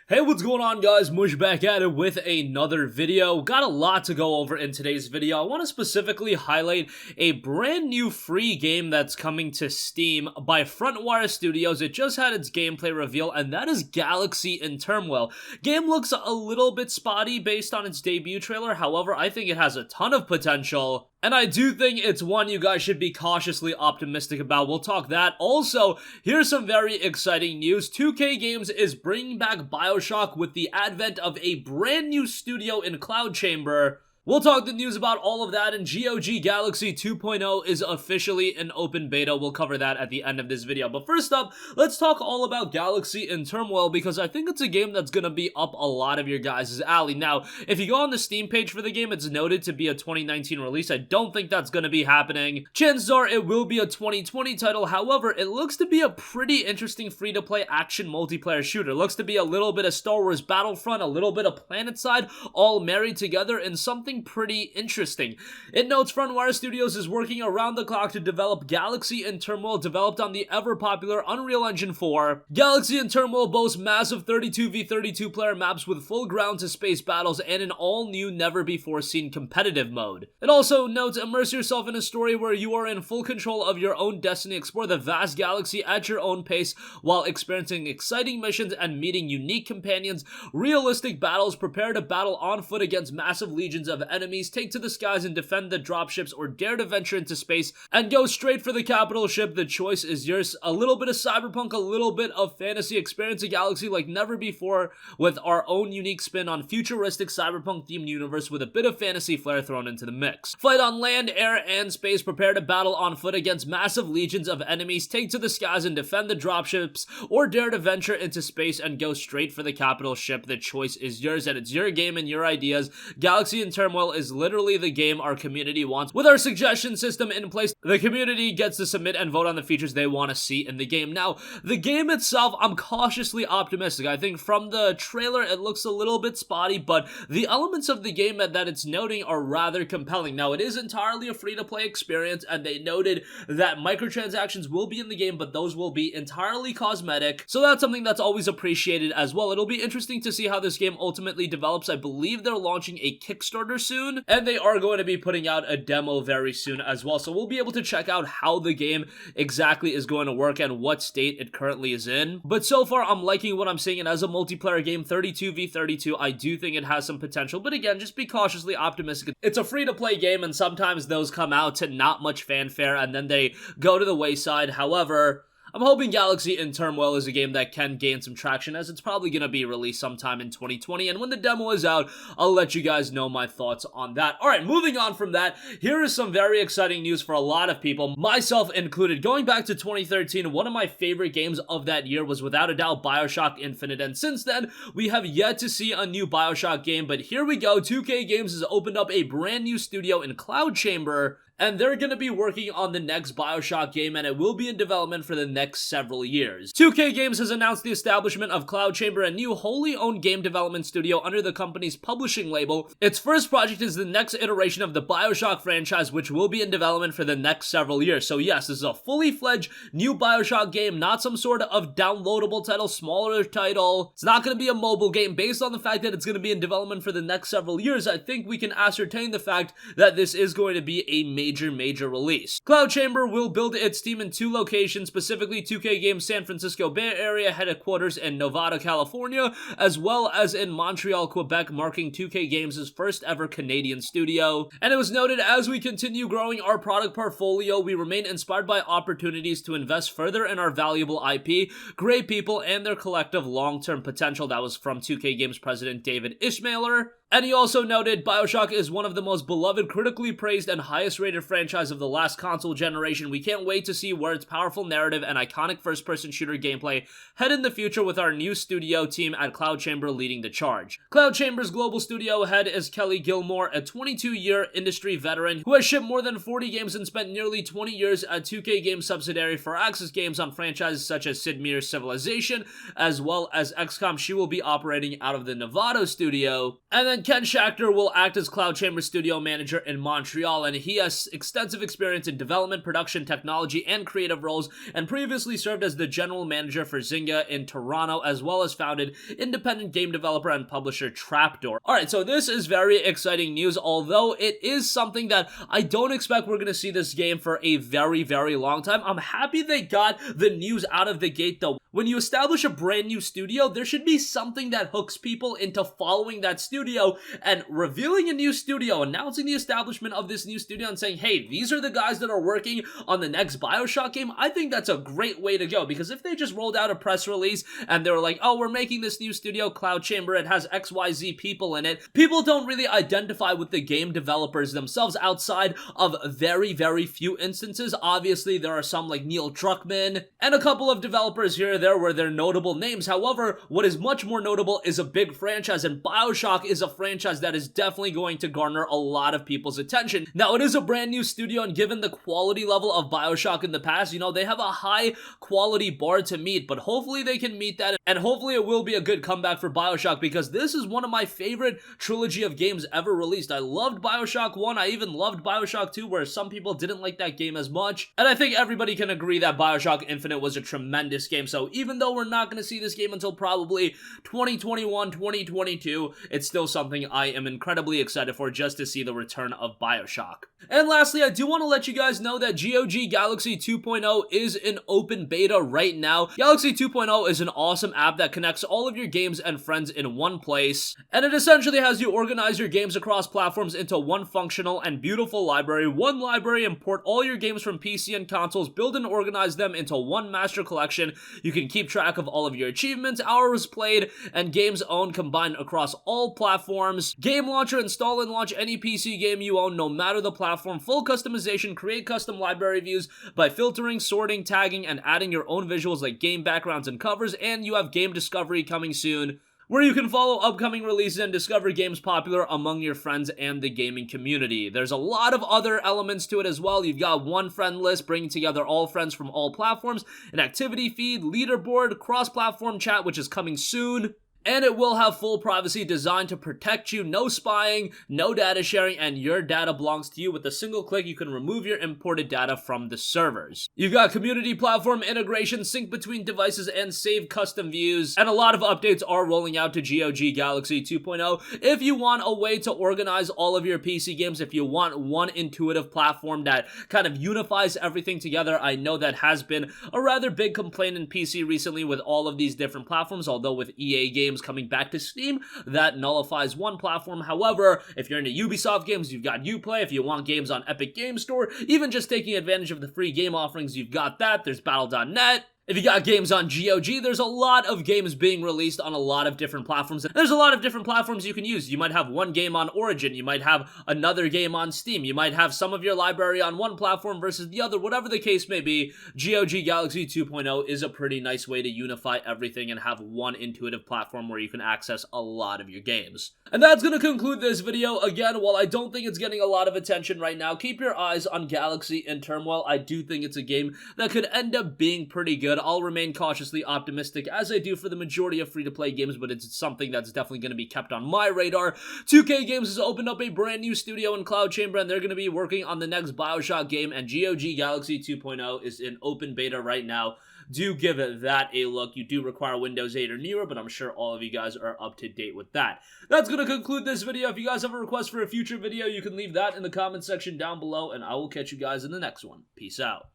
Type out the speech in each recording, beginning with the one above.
Hey, what's going on, guys? Mush back at it with another video. Got a lot to go over in today's video. I want to specifically highlight a brand new free game that's coming to Steam by Frontwire Studios. It just had its gameplay reveal, and that is Galaxy in Turmoil. Game looks a little bit spotty based on its debut trailer. However, I think it has a ton of potential. And I do think it's one you guys should be cautiously optimistic about. We'll talk that. Also, here's some very exciting news. 2K Games is bringing back Bioshock with the advent of a brand new studio in Cloud Chamber. We'll talk the news about all of that, and GOG Galaxy 2.0 is officially in open beta. We'll cover that at the end of this video. But first up, let's talk all about Galaxy in Turmoil, because I think it's a game that's going to be up a lot of your guys' alley. Now, if you go on the Steam page for the game, it's noted to be a 2019 release. I don't think that's going to be happening. Chances are it will be a 2020 title. However, it looks to be a pretty interesting free-to-play action multiplayer shooter. It looks to be a little bit of Star Wars Battlefront, a little bit of PlanetSide, all married together in something pretty interesting. It notes Frontwire Studios is working around the clock to develop Galaxy in Turmoil, developed on the ever-popular Unreal Engine 4. Galaxy in Turmoil boasts massive 32v32 player maps with full ground-to-space battles and an all-new, never-before-seen competitive mode. It also notes immerse yourself in a story where you are in full control of your own destiny, explore the vast galaxy at your own pace while experiencing exciting missions and meeting unique companions, realistic battles, prepare to battle on foot against massive legions of enemies, take to the skies and defend the dropships, or dare to venture into space and go straight for the capital ship. The choice is yours. A little bit of cyberpunk, a little bit of fantasy. Experience a galaxy like never before with our own unique spin on futuristic cyberpunk themed universe with a bit of fantasy flair thrown into the mix. Fight on land, air, and space. Prepare to battle on foot against massive legions of enemies, take to the skies and defend the dropships, or dare to venture into space and go straight for the capital ship. The choice is yours, and it's your game and your ideas. Galaxy in Turmoil is literally the game our community wants. With our suggestion system in place, the community gets to submit and vote on the features they want to see in the game. Now, the game itself, I'm cautiously optimistic. I think from the trailer, it looks a little bit spotty, but the elements of the game that it's noting are rather compelling. Now, it is entirely a free-to-play experience, and they noted that microtransactions will be in the game, but those will be entirely cosmetic, so that's something that's always appreciated as well. It'll be interesting to see how this game ultimately develops. I believe they're launching a Kickstarter soon, and they are going to be putting out a demo very soon as well, so we'll be able to check out how the game exactly is going to work and what state it currently is in. But so far, I'm liking what I'm seeing, and as a multiplayer game, 32v32, I do think it has some potential, but again, just be cautiously optimistic. It's a free-to-play game, and sometimes those come out to not much fanfare, and then they go to the wayside. However, I'm hoping Galaxy in Turmoil is a game that can gain some traction, as it's probably going to be released sometime in 2020, and when the demo is out, I'll let you guys know my thoughts on that. Alright, moving on from that, here is some very exciting news for a lot of people, myself included. Going back to 2013, one of my favorite games of that year was without a doubt Bioshock Infinite, and since then, we have yet to see a new Bioshock game, but here we go. 2K Games has opened up a brand new studio in Cloud Chamber, and they're going to be working on the next Bioshock game, and it will be in development for the next several years. 2K Games has announced the establishment of Cloud Chamber, a new wholly owned game development studio under the company's publishing label. Its first project is the next iteration of the Bioshock franchise, which will be in development for the next several years. So yes, this is a fully fledged new Bioshock game, not some sort of downloadable title, smaller title. It's not going to be a mobile game. Based on the fact that it's going to be in development for the next several years, I think we can ascertain the fact that this is going to be a major release. Cloud Chamber will build its team in two locations, specifically 2K Games San Francisco Bay Area headquarters in Novato, California, as well as in Montreal, Quebec, marking 2K Games' first ever Canadian studio. And it was noted, as we continue growing our product portfolio, we remain inspired by opportunities to invest further in our valuable IP, great people, and their collective long-term potential. That was from 2K Games president David Ishmailer. And he also noted, Bioshock is one of the most beloved, critically praised, and highest rated franchise of the last console generation. We can't wait to see where its powerful narrative and iconic first-person shooter gameplay head in the future, with our new studio team at Cloud Chamber leading the charge. Cloud Chamber's global studio head is Kelly Gilmore, a 22-year industry veteran who has shipped more than 40 games and spent nearly 20 years at 2K Games subsidiary for Axis Games on franchises such as Sid Meier's Civilization, as well as XCOM. She will be operating out of the Novato studio. And then then Ken Schachter will act as Cloud Chamber studio manager in Montreal, and he has extensive experience in development, production, technology, and creative roles, and previously served as the general manager for Zynga in Toronto, as well as founded independent game developer and publisher Trapdoor. Alright, so this is very exciting news, although it is something that I don't expect we're going to see this game for a very, very long time. I'm happy they got the news out of the gate, though. When you establish a brand new studio, there should be something that hooks people into following that studio, and revealing a new studio, announcing the establishment of this new studio and saying, hey, these are the guys that are working on the next Bioshock game. I think that's a great way to go, because if they just rolled out a press release and they were like, oh, we're making this new studio, Cloud Chamber, it has XYZ people in it, people don't really identify with the game developers themselves outside of very, very few instances. Obviously, there are some like Neil Druckmann and a couple of developers here or there where they're notable names. However, what is much more notable is a big franchise, and Bioshock is a franchise that is definitely going to garner a lot of people's attention. Now, it is a brand new studio, and given the quality level of Bioshock in the past, you know, they have a high quality bar to meet, but hopefully they can meet that, and hopefully it will be a good comeback for Bioshock, because this is one of my favorite trilogy of games ever released. I loved Bioshock 1, I even loved Bioshock 2, where some people didn't like that game as much, and I think everybody can agree that Bioshock Infinite was a tremendous game. So even though we're not going to see this game until probably 2021, 2022, it's still something I am incredibly excited for, just to see the return of Bioshock. And lastly, I do want to let you guys know that GOG Galaxy 2.0 is in open beta right now. Galaxy 2.0 is an awesome app that connects all of your games and friends in one place, and it essentially has you organize your games across platforms into one functional and beautiful library. One library, import all your games from PC and consoles, build and organize them into one master collection. You can keep track of all of your achievements, hours played, and games owned combined across all platforms. Game launcher, install and launch any PC game you own, no matter the platform. Full customization, create custom library views by filtering, sorting, tagging, and adding your own visuals like game backgrounds and covers. And you have game discovery coming soon, where you can follow upcoming releases and discover games popular among your friends and the gaming community. There's a lot of other elements to it as well. You've got one friend list, bringing together all friends from all platforms, an activity feed, leaderboard, cross-platform chat, which is coming soon. And it will have full privacy designed to protect you, no spying, no data sharing, and your data belongs to you. With a single click, you can remove your imported data from the servers. You've got community platform integration, sync between devices, and save custom views. And a lot of updates are rolling out to GOG Galaxy 2.0. If you want a way to organize all of your PC games, if you want one intuitive platform that kind of unifies everything together, I know that has been a rather big complaint in PC recently with all of these different platforms, although with EA games coming back to Steam, that nullifies one platform. However, if you're into Ubisoft games, you've got Uplay. If you want games on Epic Games Store, even just taking advantage of the free game offerings, you've got that. There's Battle.net. If you got games on GOG, there's a lot of games being released on a lot of different platforms. There's a lot of different platforms you can use. You might have one game on Origin, you might have another game on Steam, you might have some of your library on one platform versus the other. Whatever the case may be, GOG Galaxy 2.0 is a pretty nice way to unify everything and have one intuitive platform where you can access a lot of your games. And that's going to conclude this video. Again, while I don't think it's getting a lot of attention right now, keep your eyes on Galaxy in Turmoil. I do think it's a game that could end up being pretty good. I'll remain cautiously optimistic, as I do for the majority of free-to-play games, but it's something that's definitely going to be kept on my radar. 2K Games has opened up a brand new studio in Cloud Chamber, and they're going to be working on the next Bioshock game, and GOG Galaxy 2.0 is in open beta right now. Do give it that a look. You do require Windows 8 or newer, but I'm sure all of you guys are up to date with that. That's going to conclude this video. If you guys have a request for a future video, you can leave that in the comment section down below, and I will catch you guys in the next one. Peace out.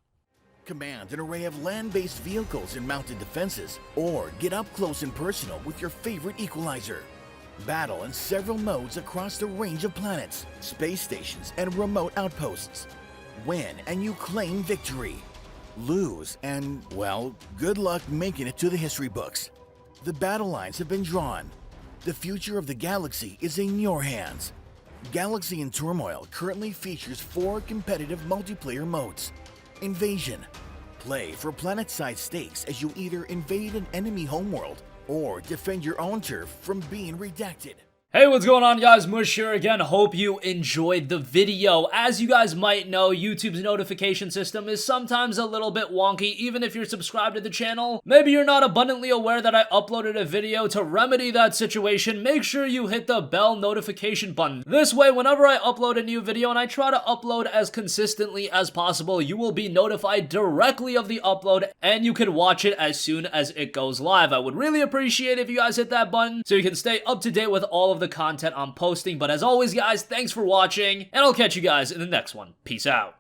Command an array of land-based vehicles and mounted defenses, or get up close and personal with your favorite equalizer. Battle in several modes across the range of planets, space stations, and remote outposts. Win and you claim victory. Lose and, well, good luck making it to the history books. The battle lines have been drawn. The future of the galaxy is in your hands. Galaxy in Turmoil currently features 4 competitive multiplayer modes. Invasion. Play for planet-sized stakes as you either invade an enemy homeworld or defend your own turf from being redacted. Hey, what's going on, guys? Mush here again. Hope you enjoyed the video. As you guys might know, YouTube's notification system is sometimes a little bit wonky, even if you're subscribed to the channel. Maybe you're not abundantly aware that I uploaded a video. To remedy that situation, make sure you hit the bell notification button. This way, whenever I upload a new video, and I try to upload as consistently as possible, you will be notified directly of the upload, and you can watch it as soon as it goes live. I would really appreciate it if you guys hit that button so you can stay up to date with all of the content I'm posting. But as always, guys, thanks for watching, and I'll catch you guys in the next one. Peace out.